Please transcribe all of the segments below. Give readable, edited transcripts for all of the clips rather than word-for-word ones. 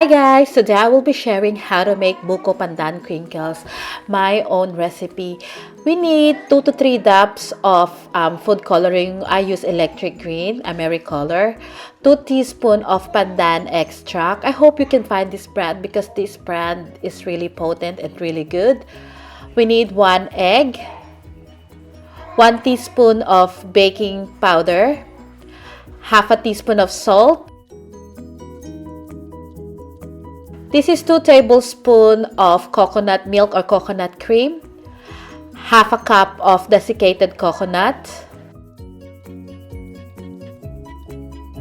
Hi guys, today I will be sharing how to make Buko Pandan Crinkles, my own recipe. We need 2 to 3 drops of food coloring. I use electric green, Americolor, 2 teaspoons of pandan extract. I hope you can find this brand because this brand is really potent and really good. We need 1 egg, 1 teaspoon of baking powder, half a teaspoon of salt. This is 2 tablespoons of coconut milk or coconut cream, half a cup of desiccated coconut,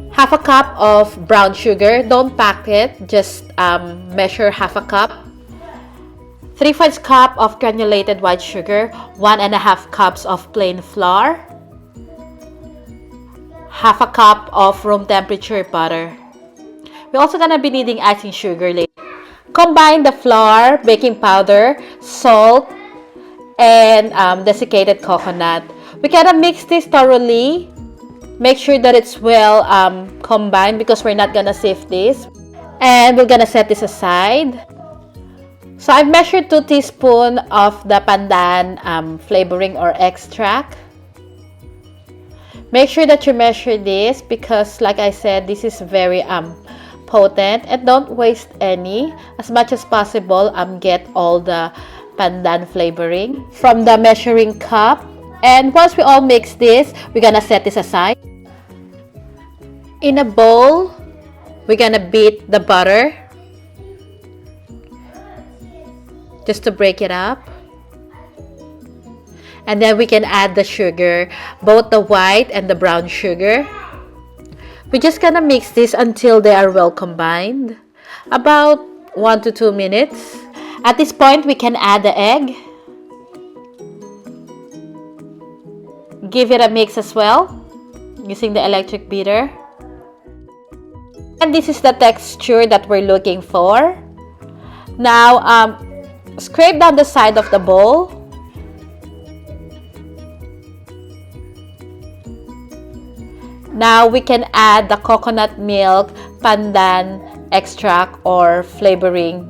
half a cup of brown sugar. Don't pack it, just measure half a cup. 3/4 cup of granulated white sugar, 1.5 cups of plain flour, half a cup of room temperature butter. We're also gonna be needing icing sugar later. Combine the flour, baking powder, salt, and desiccated coconut. We gotta mix this thoroughly. Make sure that it's well combined because we're not gonna sift this. And we're gonna set this aside. So I've measured 2 teaspoons of the pandan flavoring or extract. Make sure that you measure this because, like I said, this is very potent, and don't waste any. As much as possible, get all the pandan flavoring from the measuring cup. And once we all mix this, we're gonna set this aside. In a bowl, we're gonna beat the butter just to break it up. And then we can add the sugar, both the white and the brown sugar. We're just gonna mix this until they are well combined, about 1 to 2 minutes. At this point, we can add the egg. Give it a mix as well, using the electric beater. And this is the texture that we're looking for. Now, scrape down the side of the bowl. Now we can add the coconut milk, pandan extract, or flavoring.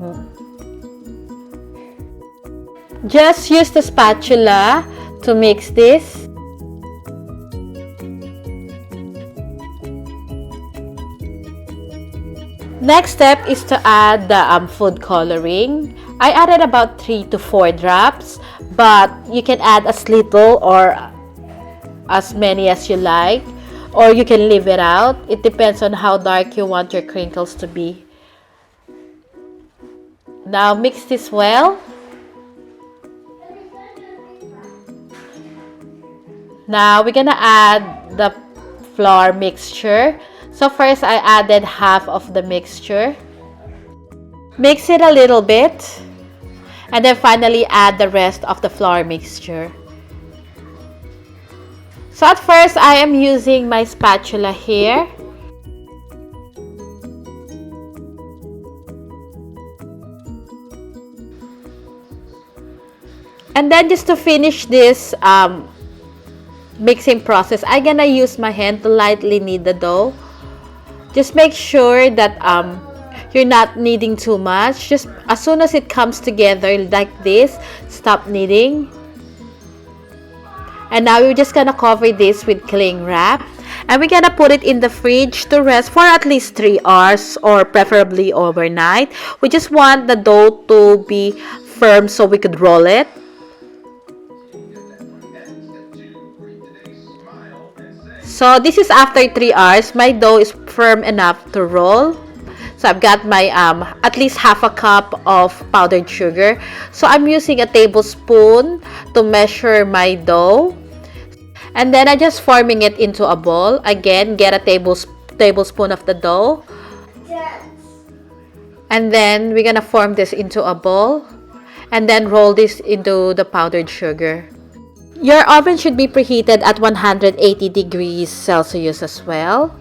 Just use the spatula to mix this. Next step is to add the food coloring. I added about 3 to 4 drops, but you can add as little or as many as you like. Or you can leave it out. It depends on how dark you want your crinkles to be. Now mix this well. Now we're gonna add the flour mixture. So first I added half of the mixture. Mix it a little bit. And then finally add the rest of the flour mixture. So at first, I am using my spatula here. And then just to finish this mixing process, I'm gonna use my hand to lightly knead the dough. Just make sure that you're not kneading too much. Just as soon as it comes together like this, stop kneading. And now we're just gonna cover this with cling wrap, and we're gonna put it in the fridge to rest for at least 3 hours or preferably overnight. We just want the dough to be firm so we could roll it. So this is after 3 hours. My dough is firm enough to roll. So I've got my at least half a cup of powdered sugar. So I'm using a tablespoon to measure my dough. And then I'm just forming it into a ball. Again, get a tablespoon of the dough. And then we're gonna form this into a ball. And then roll this into the powdered sugar. Your oven should be preheated at 180 degrees Celsius as well.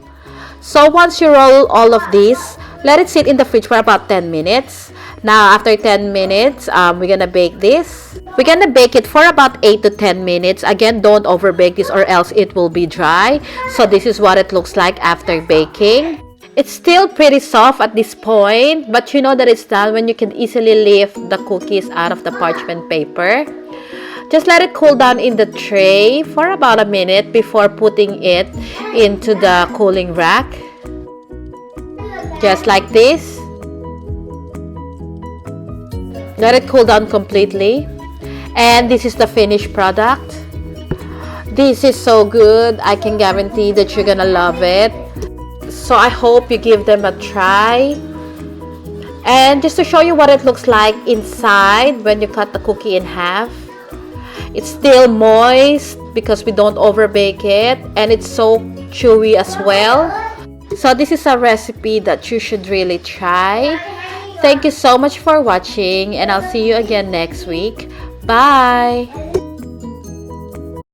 So once you roll all of this, let it sit in the fridge for about 10 minutes. Now, after 10 minutes, we're gonna bake this. We're gonna bake it for about 8 to 10 minutes. Again, don't over bake this or else it will be dry. So this is what it looks like after baking. It's still pretty soft at this point, but you know that it's done when you can easily lift the cookies out of the parchment paper. Just let it cool down in the tray for about a minute before putting it into the cooling rack. Just like this. Let it cool down completely. And this is the finished product. This is so good. I can guarantee that you're gonna love it. So I hope you give them a try. And just to show you what it looks like inside when you cut the cookie in half. It's still moist because we don't overbake it, and it's so chewy as well. So this is a recipe that you should really try. Thank you so much for watching, and I'll see you again next week. Bye!